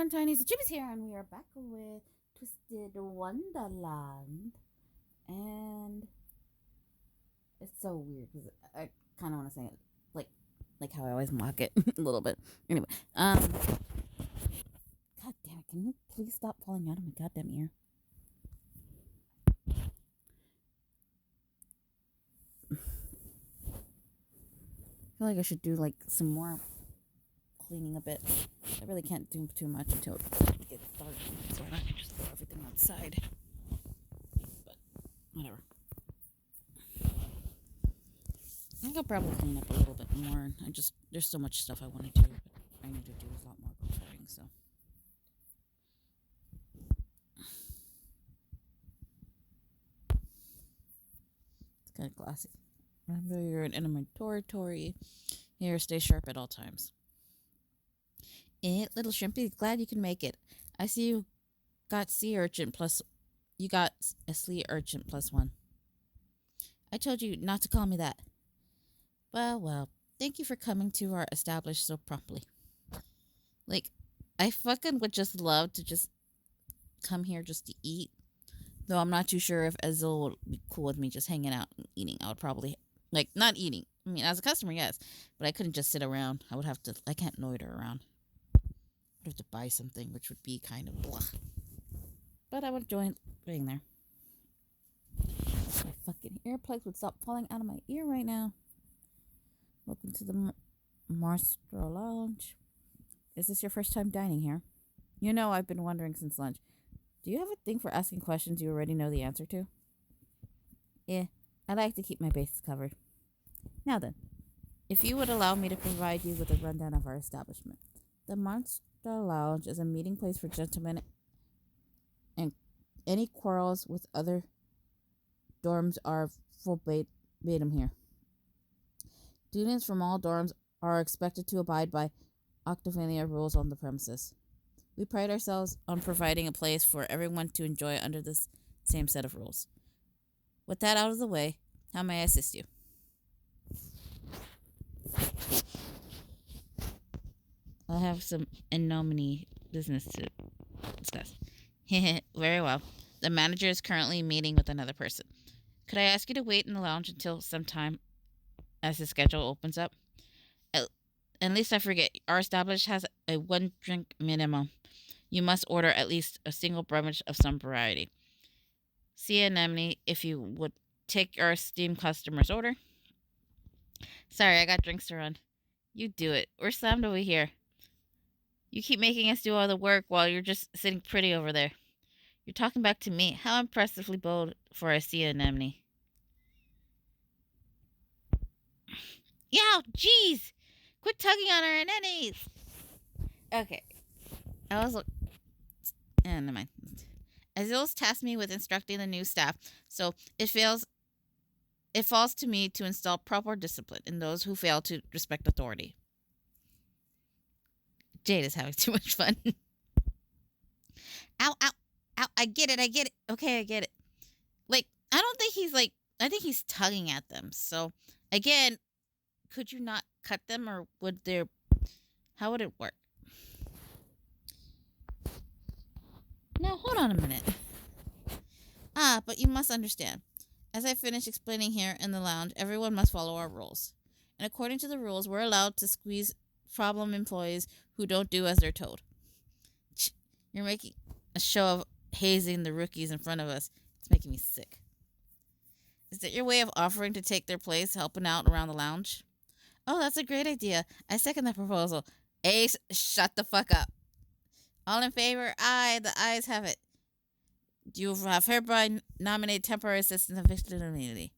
everyone, Tiniestofchibis here, and we are back with Twisted Wonderland. And it's so weird because I kind of want to say it like how I always mock it a little bit. Anyway, god damn it! Can you please stop falling out of my goddamn ear? I feel like I should do like some more cleaning a bit. I really can't do too much until it gets dark, so I can just throw everything outside. But whatever. I think I'll probably clean up a little bit more. There's so much stuff I want to do, but I need to do a lot more recording, so. It's kind of classy. Remember, you're in enemy territory. Here, stay sharp at all times. Little shrimpy, glad you can make it. I see you got sea urchin plus. You got a sea urchin +1. I told you not to call me that. Well, thank you for coming to our establishment so promptly. Like, I fucking would just love to just come here just to eat. Though I'm not too sure if Azil would be cool with me just hanging out and eating. I would probably, not eating. I mean, as a customer, yes. But I couldn't just sit around. I can't loiter around. I'd have to buy something, which would be kind of blah. But I would enjoy being there. My fucking earplugs would stop falling out of my ear right now. Welcome to the Marstro Lounge. Is this your first time dining here? You know I've been wondering since lunch. Do you have a thing for asking questions you already know the answer to? I like to keep my bases covered. Now then, if you would allow me to provide you with a rundown of our establishment. The Monster Lounge is a meeting place for gentlemen, and any quarrels with other dorms are verbatim here. Students from all dorms are expected to abide by Octavania rules on the premises. We pride ourselves on providing a place for everyone to enjoy under this same set of rules. With that out of the way, how may I assist you? I have some in-nomine business to discuss. Very well. The manager is currently meeting with another person. Could I ask you to wait in the lounge until some time as his schedule opens up? At least I forget, our establishment has a 1-drink minimum. You must order at least a single beverage of some variety. See anemone if you would take our esteemed customer's order. Sorry, I got drinks to run. You do it. We're slammed over here. You keep making us do all the work while you're just sitting pretty over there. You're talking back to me. How impressively bold for a sea anemone. Yow, jeez! Quit tugging on our anemones! Okay. Never mind. Azil's tasked me with instructing the new staff, so it falls to me to install proper discipline in those who fail to respect authority. Jade is having too much fun. Ow, ow, ow, I get it. Okay, I get it. I think he's tugging at them. So, again, could you not cut them, or how would it work? Now, hold on a minute. But you must understand. As I finish explaining here in the lounge, everyone must follow our rules. And according to the rules, we're allowed to squeeze problem employees who don't do as they're told. You're making a show of hazing the rookies in front of us. It's making me sick. Is that your way of offering to take their place, helping out around the lounge? Oh, that's a great idea. I second that proposal. Ace, shut the fuck up. All in favor? Aye, the ayes have it. You have hereby nominated temporary assistant of fixed immunity.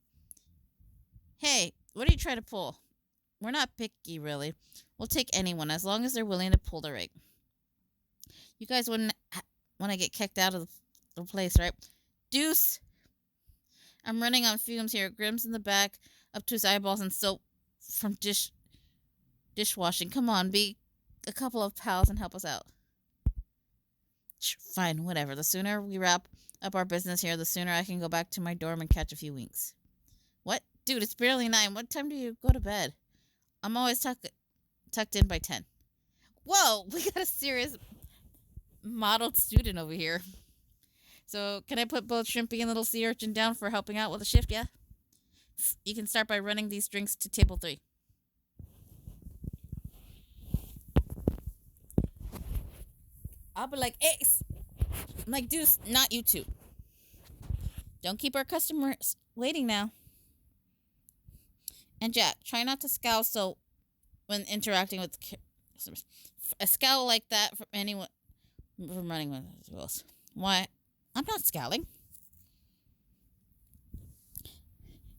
Hey, what are you trying to pull? We're not picky, really. We'll take anyone, as long as they're willing to pull their weight. You guys wouldn't want to get kicked out of the place, right? Deuce! I'm running on fumes here. Grim's in the back, up to his eyeballs in soap from dishwashing. Come on, be a couple of pals and help us out. Fine, whatever. The sooner we wrap up our business here, the sooner I can go back to my dorm and catch a few winks. What? Dude, it's barely 9. What time do you go to bed? I'm always tucked in by 10. Whoa, we got a serious modeled student over here. So, can I put both Shrimpy and Little Sea Urchin down for helping out with the shift? Yeah? You can start by running these drinks to table 3. I'll be like, Ace! I'm like, Deuce, not you two. Don't keep our customers waiting now. And Jack, try not to scowl so when interacting with customers. A scowl like that from anyone from running with the rules. Why? I'm not scowling.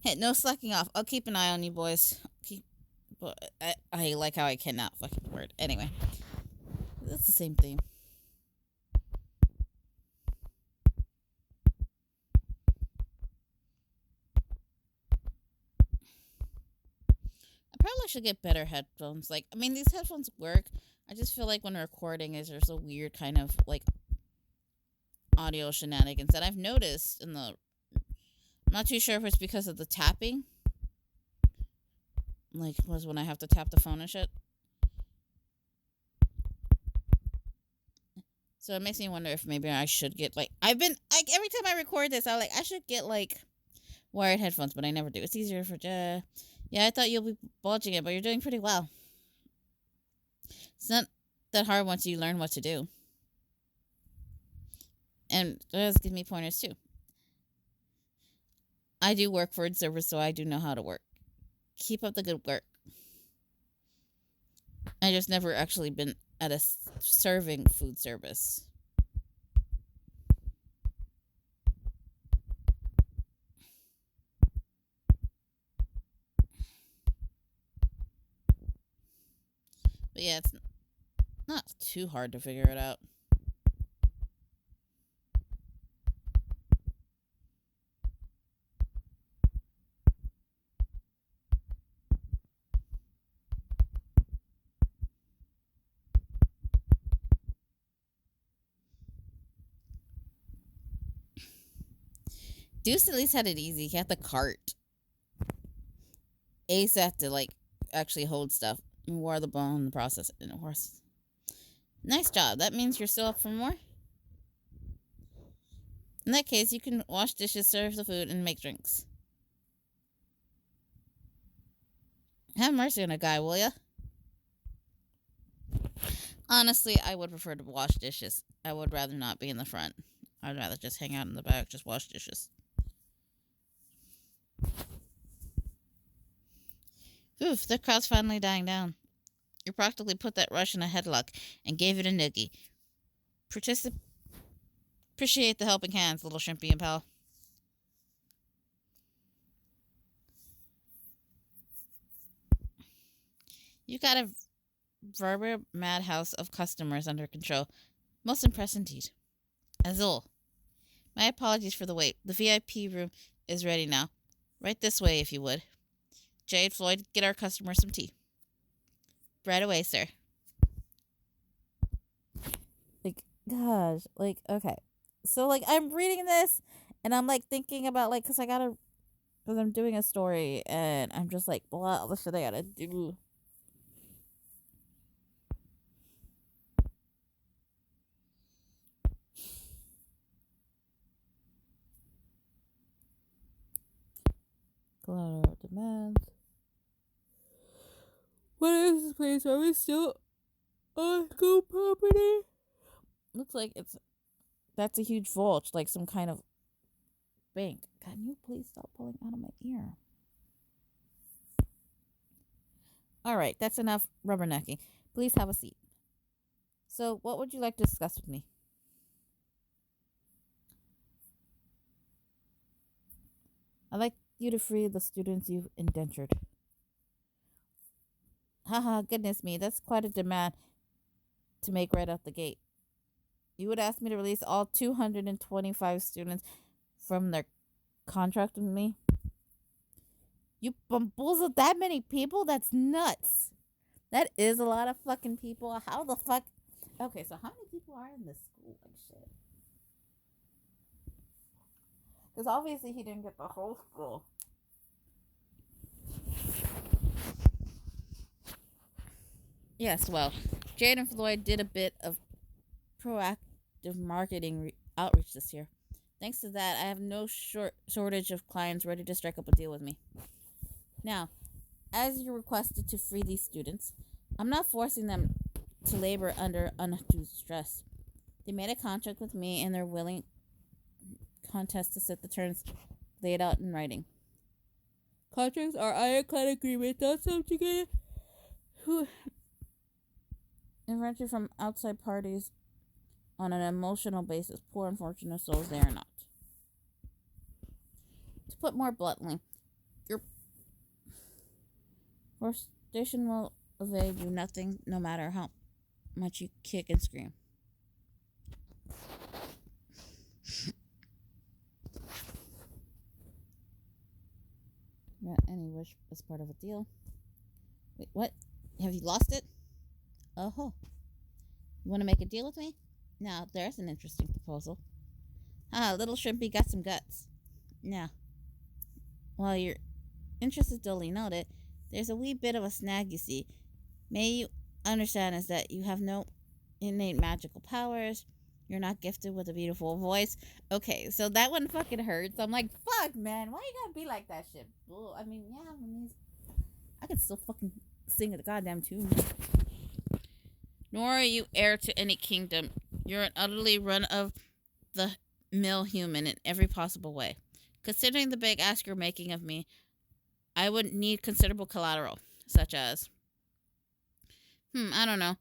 Hey, no slacking off. I'll keep an eye on you boys. I like how I cannot fucking word. Anyway, that's the same thing. I probably should get better headphones. Like, I mean, these headphones work. I just feel like when recording there's a weird kind of like audio shenanigans that I've noticed in the. I'm not too sure if it's because of the tapping. Like, was when I have to tap the phone and shit. So it makes me wonder if maybe I should get like I've been like every time I record this, I should get like wired headphones, but I never do. It's easier for yeah, I thought you'll be bulging it, but you're doing pretty well. It's not that hard once you learn what to do. And it does give me pointers too. I do work for food service, so I do know how to work. Keep up the good work. I just never actually been at a serving food service. But yeah, it's not too hard to figure it out. Deuce at least had it easy. He had the cart. Ace had to like actually hold stuff and wore the bone in the process. And of course, nice job. That means you're still up for more. In that case, you can wash dishes, serve the food, and make drinks. Have mercy on a guy, will ya? Honestly, I would prefer to wash dishes. I would rather not be in the front. I'd rather just hang out in the back, just wash dishes. Oof, the crowd's finally dying down. You practically put that rush in a headlock and gave it a noogie. Appreciate the helping hands, little Shrimpy and pal. You got a verbal madhouse of customers under control. Most impressive indeed. Azul. My apologies for the wait. The VIP room is ready now. Right this way, if you would. Jade, Floyd, get our customer some tea. Right away, sir. Like, gosh. Like, okay. So, like, I'm reading this, and I'm, like, thinking about, like, because I'm doing a story, and I'm just like, blah, what should I gotta do? Collateral demands. What is this place? Are we still on school property? Looks like that's a huge vault, like some kind of bank. Can you please stop pulling out of my ear? Alright, that's enough rubbernecking. Please have a seat. So, what would you like to discuss with me? I'd like you to free the students you've indentured. Haha, goodness me, that's quite a demand to make right out the gate. You would ask me to release all 225 students from their contract with me? You bamboozled that many people? That's nuts. That is a lot of fucking people. How the fuck? Okay, so how many people are in this school and shit? Because obviously he didn't get the whole school. Yes, well, Jade and Floyd did a bit of marketing outreach this year. Thanks to that, I have no shortage of clients ready to strike up a deal with me. Now, as you requested to free these students, I'm not forcing them to labor under undue stress. They made a contract with me and they're willing contest to set the terms laid out in writing. Contracts are ironclad agreement, not subjugated who invented from outside parties on an emotional basis. Poor unfortunate souls, they are not. To put more bluntly, your frustration will evade you nothing, no matter how much you kick and scream. Any wish as part of a deal. Wait, what? Have you lost it? Oh. You want to make a deal with me? Now, there's an interesting proposal. Little Shrimpy got some guts. Now, while your interest is duly noted, there's a wee bit of a snag, you see. May you understand is that you have no innate magical powers. You're not gifted with a beautiful voice. Okay, so that one fucking hurts. I'm like, fuck, man. Why you gotta be like that shit? Well, I mean, I can still fucking sing a goddamn tune. Nor are you heir to any kingdom. You're an utterly run-of-the-mill human in every possible way. Considering the big ask you're making of me, I would need considerable collateral, such as... I don't know.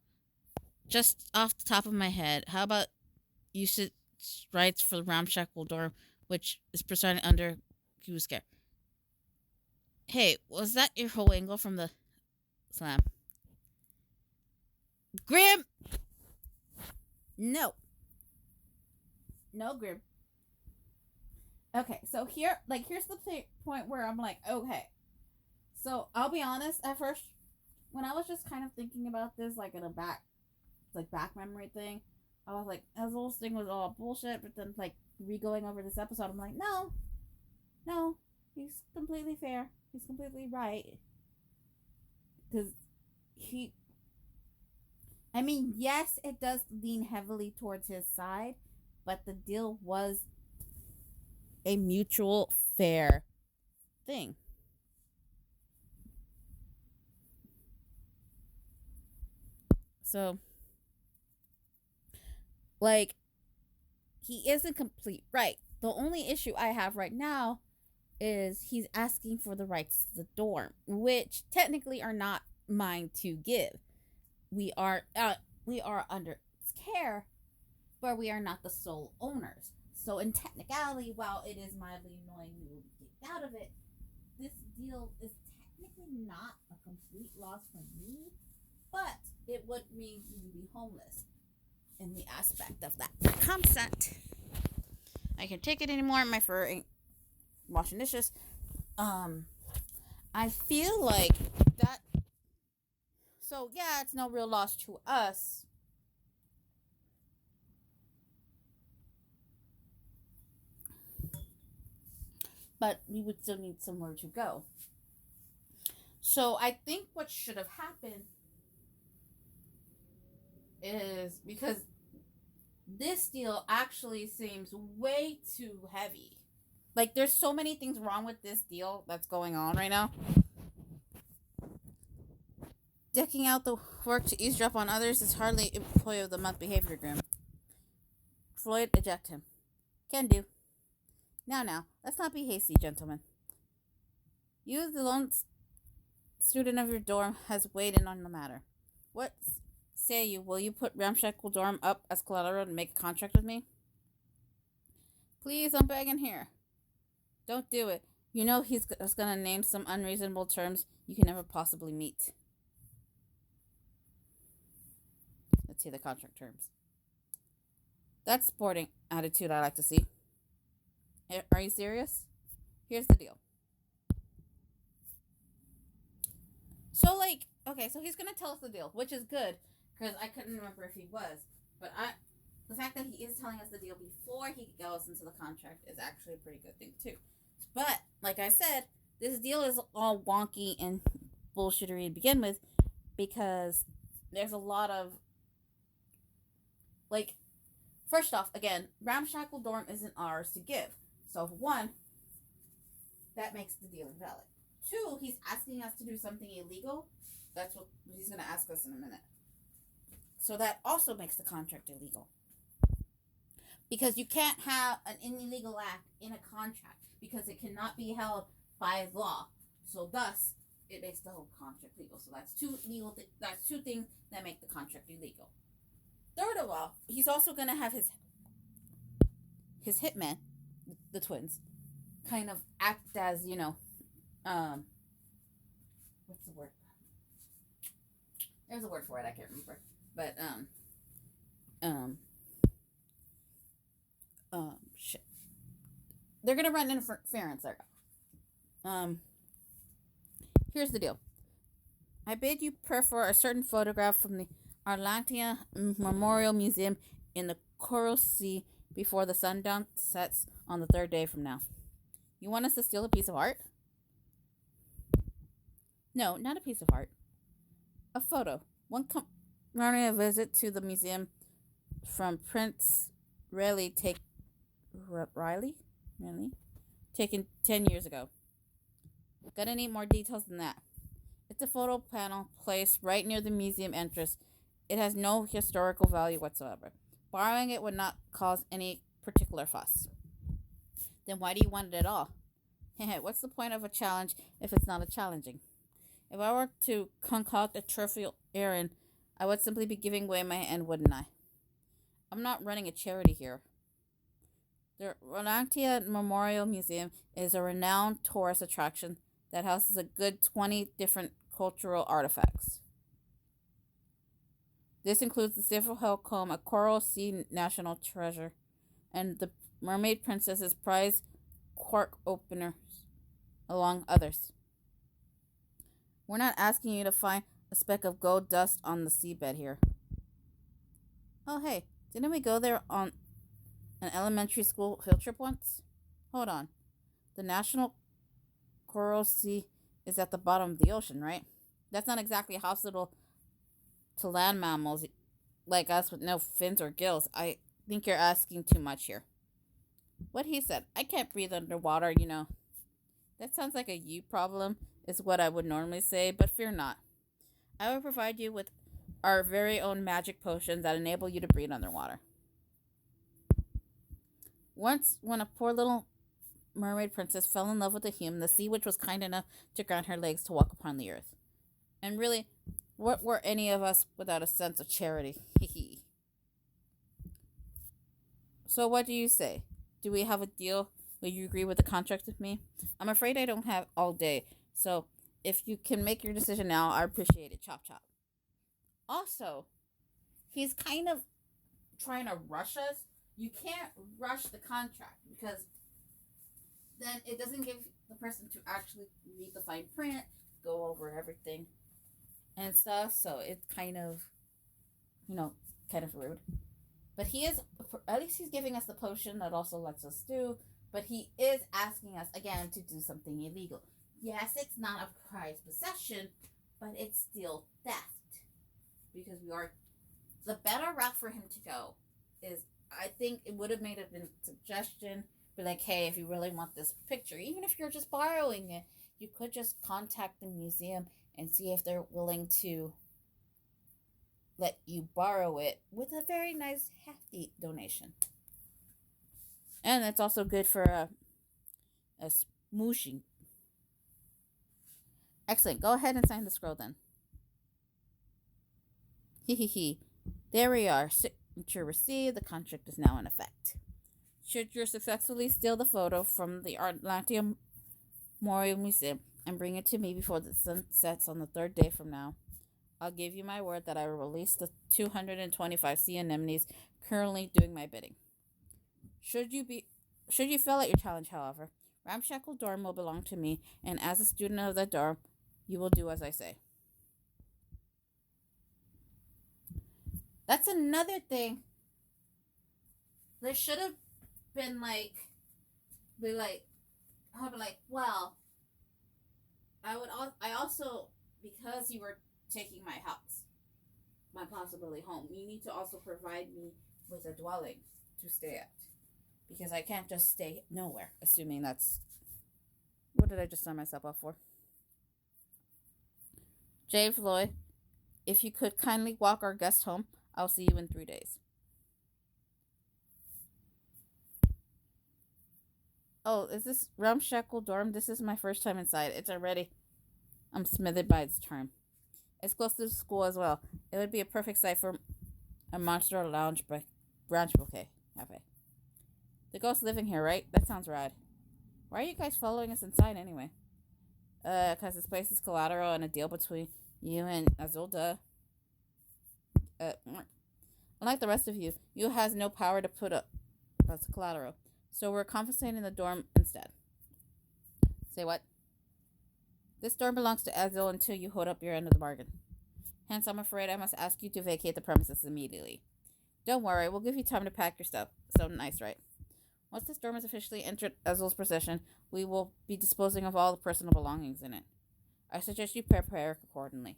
Just off the top of my head, how about usage rights for the ramshackle dorm, which is presiding under Q's care. Hey, was that your whole angle from the slam? Grim! No, Grim. Okay, so here's the point where I'm like, okay. So, I'll be honest, at first, when I was just kind of thinking about this, like, in a back memory thing, I was like, this whole thing was all bullshit, but then, like, re-going over this episode, I'm like, no, he's completely fair. He's completely right. Because yes, it does lean heavily towards his side, but the deal was a mutual fair thing. So, like, he isn't complete right. The only issue I have right now is he's asking for the rights to the dorm, which technically are not mine to give. We are under its care, but we are not the sole owners. So in technicality, while it is mildly annoying we will be kicked out of it, this deal is technically not a complete loss for me, but it would mean you would be homeless in the aspect of that consent. I can't take it anymore. My fur ain't washing dishes. I feel like that. So yeah, it's no real loss to us. But we would still need somewhere to go. So I think what should have happened is, because this deal actually seems way too heavy. Like, there's so many things wrong with this deal that's going on right now. Decking out the work to eavesdrop on others is hardly employee of the month behavior, Grim. Floyd, eject him. Can do. Now, let's not be hasty, gentlemen. You, the lone student of your dorm, has weighed in on the matter. What say you? Will you put Ramshackle Dorm up as collateral and make a contract with me? Please, I'm begging here. Don't do it. You know he's going to name some unreasonable terms you can never possibly meet. Let's see the contract terms. That's sporting attitude I like to see. Are you serious? Here's the deal. So, so he's going to tell us the deal, which is good, because I couldn't remember if he was. But the fact that he is telling us the deal before he goes into the contract is actually a pretty good thing, too. But, like I said, this deal is all wonky and bullshittery to begin with, because there's a lot of, First off, again, ramshackle dorm isn't ours to give. So, for one, that makes the deal invalid. Two, he's asking us to do something illegal. That's what he's going to ask us in a minute. So that also makes the contract illegal. Because you can't have an illegal act in a contract because it cannot be held by law. So thus, it makes the whole contract legal. So that's that's two things that make the contract illegal. Third of all, he's also going to have his hitman, the twins, kind of act as, what's the word? There's a word for it, I can't remember. But, shit. They're going to run interference there. Here's the deal. I bid you prefer a certain photograph from the Arlantia Memorial Museum in the Coral Sea before the sundown sets on the third day from now. You want us to steal a piece of art? No, not a piece of art. A photo. One commemorating a visit to the museum from Prince Riley taken 10 years ago. Gonna need more details than that. It's a photo panel placed right near the museum entrance. It has no historical value whatsoever. Borrowing it would not cause any particular fuss. Then why do you want it at all? What's the point of a challenge if it's not a challenging? If I were to concoct a trivial errand, I would simply be giving away my end, wouldn't I? I'm not running a charity here. The Ronactia Memorial Museum is a renowned tourist attraction that houses a good 20 different cultural artifacts. This includes the Silverhell comb, a coral sea national treasure, and the Mermaid Princess's prize cork openers, among others. We're not asking you to find a speck of gold dust on the seabed here. Oh, hey, didn't we go there on an elementary school field trip once? Hold on. The National Coral Sea is at the bottom of the ocean, right? That's not exactly hospitable to land mammals like us with no fins or gills. I think you're asking too much here. What he said, I can't breathe underwater, That sounds like a you problem, is what I would normally say, but fear not. I will provide you with our very own magic potions that enable you to breathe underwater. Once, when a poor little mermaid princess fell in love with a human, the sea witch was kind enough to grant her legs to walk upon the earth. And really, what were any of us without a sense of charity? So what do you say? Do we have a deal? Will you agree with the contract with me? I'm afraid I don't have all day, so if you can make your decision now, I appreciate it. Chop, chop. Also, he's kind of trying to rush us. You can't rush the contract because then it doesn't give the person to actually read the fine print, go over everything and stuff. So it's kind of, kind of rude. But at least he's giving us the potion that also lets us do. But he is asking us, again, to do something illegal. Yes, it's not a prized possession, but it's still theft. Because the better route for him to go is, I think it would have made a suggestion, be like, hey, if you really want this picture, even if you're just borrowing it, you could just contact the museum and see if they're willing to let you borrow it with a very nice, hefty donation. And it's also good for a smooshing. Excellent. Go ahead and sign the scroll then. There we are. Signature received. The contract is now in effect. Should you successfully steal the photo from the Atlantic Memorial Museum and bring it to me before the sun sets on the third day from now, I'll give you my word that I will release the 225 sea anemones currently doing my bidding. Should you fail at your challenge, however, Ramshackle Dorm will belong to me, and as a student of the dorm, you will do as I say. That's another thing. There should have been well, I also, because you were taking my house, my possibility home, you need to also provide me with a dwelling to stay at. Because I can't just stay nowhere, assuming that's... What did I just sign myself up for? Jay Floyd, if you could kindly walk our guest home, I'll see you in 3 days. Oh, is this ramshackle dorm? This is my first time inside. It's already... I'm smothered by its charm. It's close to the school as well. It would be a perfect site for a monster lounge brunch bouquet cafe. The ghosts living here, right? That sounds rad. Why are you guys following us inside anyway? Cause this place is collateral and a deal between you and Azulda. Unlike the rest of you, you has no power to put up as collateral. So we're confiscating the dorm instead. Say what? This dorm belongs to Azul until you hold up your end of the bargain. Hence, I'm afraid I must ask you to vacate the premises immediately. Don't worry, we'll give you time to pack your stuff. So nice, right? Once this dorm is officially entered Azul's possession, we will be disposing of all the personal belongings in it. I suggest you prepare accordingly.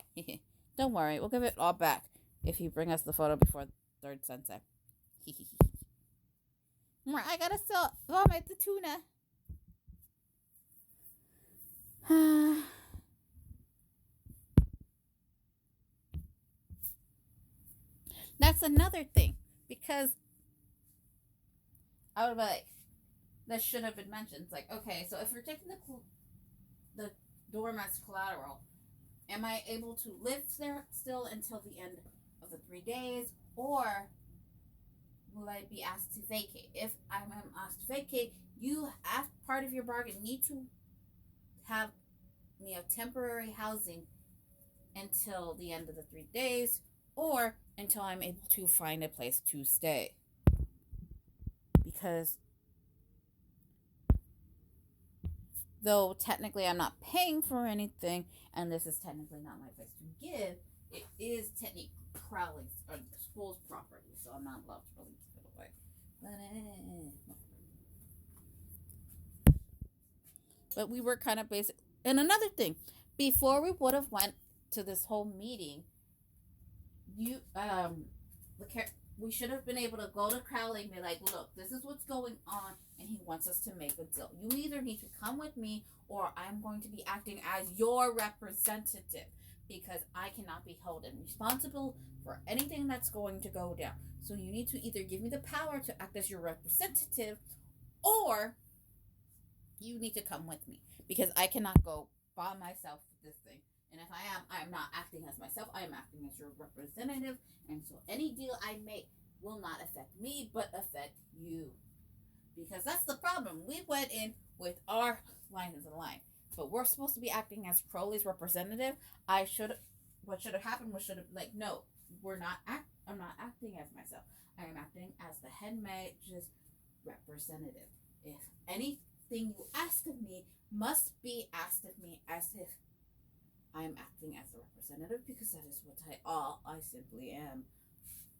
Don't worry, we'll give it all back if you bring us the photo before third sunset. I gotta still vomit the tuna. That's another thing, because I would be like, that should have been mentioned. It's like, okay, so if you're taking the dorm as collateral, am I able to live there still until the end of the 3 days, or will I be asked to vacate? If I'm asked to vacate, you, as part of your bargain, need to have me a temporary housing until the end of the 3 days, or until I'm able to find a place to stay. Because though technically I'm not paying for anything, and this is technically not my place to give, it is technically Crowley's or the school's property, so I'm not allowed to really give it away. But we were kind of basic. And another thing, before we would have went to this whole meeting, we should have been able to go to Crowley and be like, look, this is what's going on, and he wants us to make a deal. You either need to come with me, or I'm going to be acting as your representative, because I cannot be held responsible for anything that's going to go down. So you need to either give me the power to act as your representative, or you need to come with me, because I cannot go by myself with this thing. And if I'm not acting as myself, I am acting as your representative. And so any deal I make will not affect me, but affect you. Because that's the problem. We went in with our line as a line, but we're supposed to be acting as Crowley's representative. What should have happened was no, I'm not acting as myself. I am acting as the head mage's representative. If anything you ask of me must be asked of me as if I am acting as the representative, because that is what I simply am.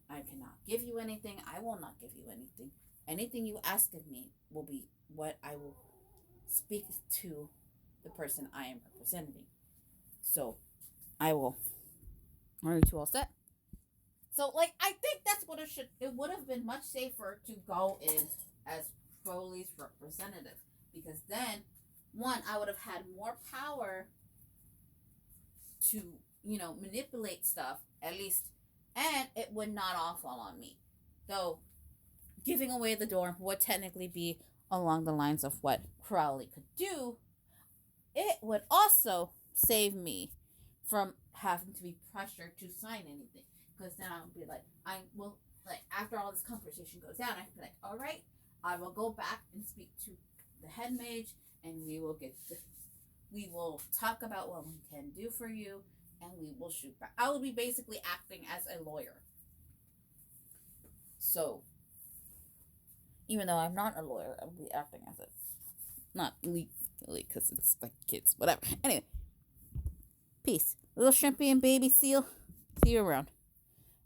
I cannot give you anything. I will not give you anything. Anything you ask of me will be what I will speak to the person I am representing. So I will. Are you two all set? So I think that's what it would have been much safer to go in as Crowley's representative, because then, one, I would have had more power to, manipulate stuff, at least, and it would not all fall on me. Though, giving away the dorm would technically be along the lines of what Crowley could do. It would also save me from having to be pressured to sign anything, because then I would be after all this conversation goes down, I can be like, all right, I will go back and speak to the head mage, and we will talk about what we can do for you, and we will shoot back. I will be basically acting as a lawyer. So, even though I'm not a lawyer, I will be acting as it. Not legally, because it's like kids, whatever. Anyway, peace. Little shrimpy and baby seal, see you around.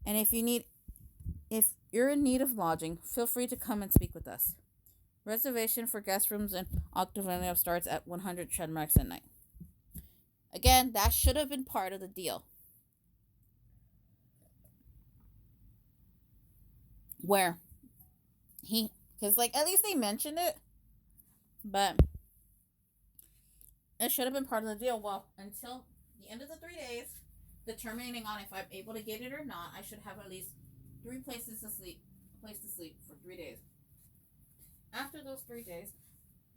And if you're in need of lodging, feel free to come and speak with us. Reservation for guest rooms in Octavillium starts at 100 Treadmarks at night. Again, that should have been part of the deal. where because like at least they mentioned it, but it should have been part of the deal. Well, until the end of the 3 days, determining on if I'm able to get it or not, I should have at least 3 places to sleep, place to sleep for 3 days. After those 3 days,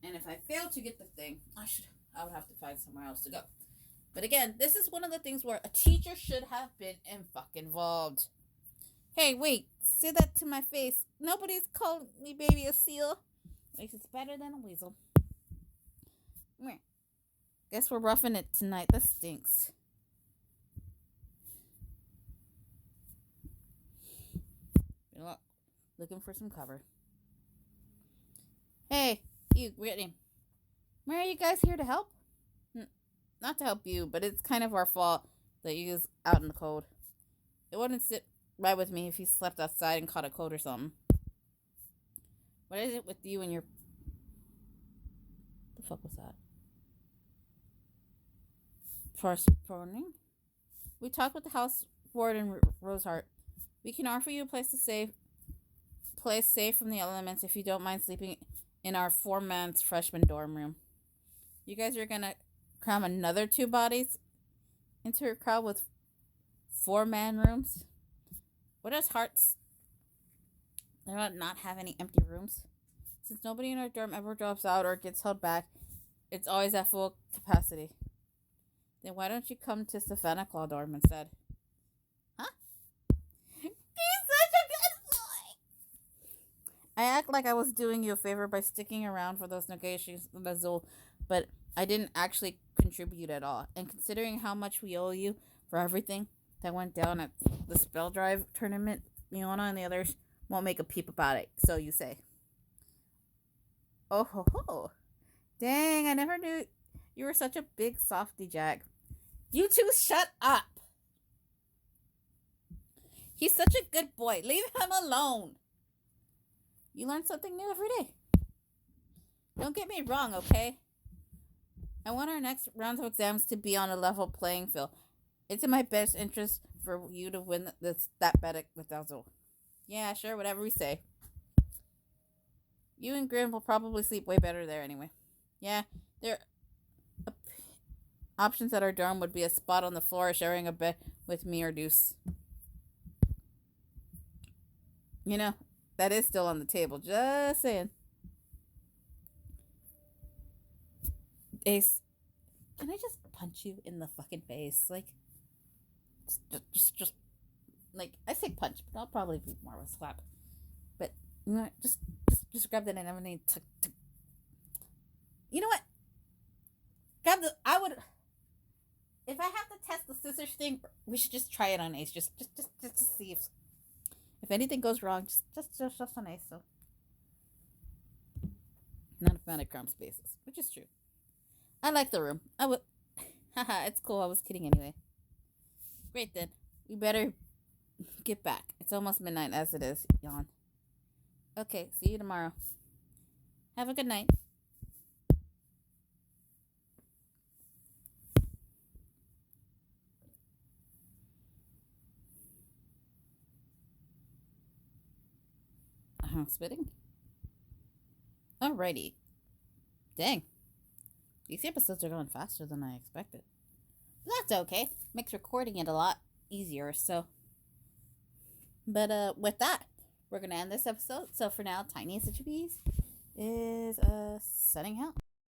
and if I fail to get the thing, I would have to find somewhere else to go. But again, this is one of the things where a teacher should have been involved. Hey, wait, say that to my face. Nobody's called me baby a seal. At least it's better than a weasel. Guess we're roughing it tonight. This stinks. Looking for some cover. Hey, you, Brittany. Where are you guys here to help? Not to help you, but it's kind of our fault that you was out in the cold. It wouldn't sit right with me if you slept outside and caught a cold or something. What is it with you and your... The fuck was that? First morning, we talked with the house warden, Rosehart. We can offer you a place safe from the elements if you don't mind sleeping in our 4-man freshman dorm room. You guys are gonna cram another 2 bodies into a crowd with 4-man rooms? What does Hearts not have any empty rooms? Since nobody in our dorm ever drops out or gets held back, it's always at full capacity. Then why don't you come to Savannah Claw dorm instead? Huh? He's such a good boy! I act like I was doing you a favor by sticking around for those negotiations with Azul, but I didn't actually contribute at all. And considering how much we owe you for everything that went down at the Spell Drive tournament, Miona and the others won't make a peep about it, so you say. Oh ho ho. Dang, I never knew you were such a big softy, Jack. You two shut up. He's such a good boy. Leave him alone. You learn something new every day. Don't get me wrong, okay? I want our next round of exams to be on a level playing field. It's in my best interest for you to win that bet with Azul. Yeah, sure, whatever we say. You and Grim will probably sleep way better there anyway. Yeah, their options at our dorm would be a spot on the floor or sharing a bed with me or Deuce. You know, that is still on the table. Just saying. Ace, can I just punch you in the fucking face? Like, just like, I say punch, but I'll probably be more of a slap. But, you know, just grab that and I never need to. You know what? If I have to test the scissors thing, we should just try it on Ace, just to see if anything goes wrong, just on Ace, so. Not a fan of cram spaces, which is true. I like the room. Haha, it's cool, I was kidding anyway. Great then, we better get back. It's almost midnight as it is, yawn. Okay, see you tomorrow. Have a good night. Spitting? Alrighty. Dang. These episodes are going faster than I expected. But that's okay. Makes recording it a lot easier, so. But with that, we're gonna end this episode. So for now, Tiniestofchibis is setting out.